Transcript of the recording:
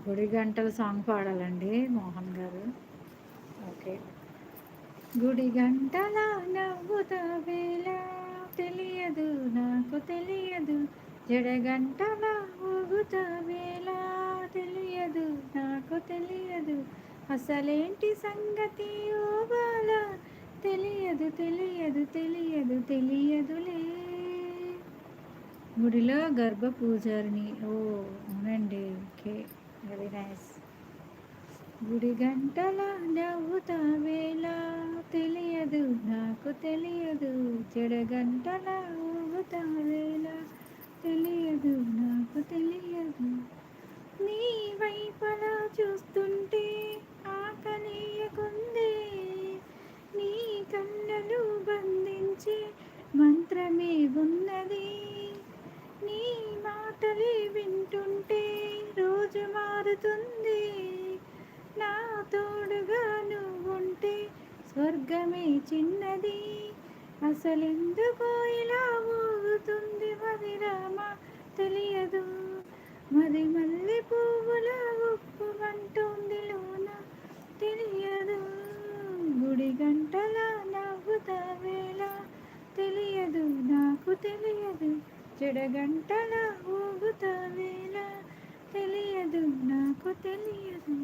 గుడి గంటల సాంగ్ పాడాలండి మోహన్ గారు. ఓకే. గుడి గంటల నవ్వుతా వేళ తెలియదు నాకు తెలియదు, జడగంటల ఊగుతా వేళ తెలియదు నాకు తెలియదు, అసలేంటి సంగతి ఓ బాల తెలియదు తెలియదు తెలియదు తెలియదులే. గుడిలో గర్భ పూజారిని. ఓ అవునండి. Okay, very nice. గుడి గంటల నవ్వుతా వేళ తెలియదు నాకు తెలియదు, చెడగంటల ఊగుతా వేళ తెలియదు నాకు తెలియదు, నీ వైపలా చూస్తుంటే ఆకలేయకుందే, నీ కళ్ళలు బంధించే మంత్రమే ఉన్నది, నీ మాటలే వింటుంటే రోజు మారుతుంది, నా తోడుగా నువ్వుంటే స్వర్గమే చిన్నది, అసలెందుకో ఇలా ఊగుతుంది మదిరామ తెలియదు, మరి మల్లె పువ్వులా ఉప్పుమంటోంది లోన తెలియదు, గుడి గంటల నవ్వుతా వేళ తెలియదు నాకు తెలియదు, చెడగంటల ఊగుతా వేళ తెలియదు నాకు తెలియదు.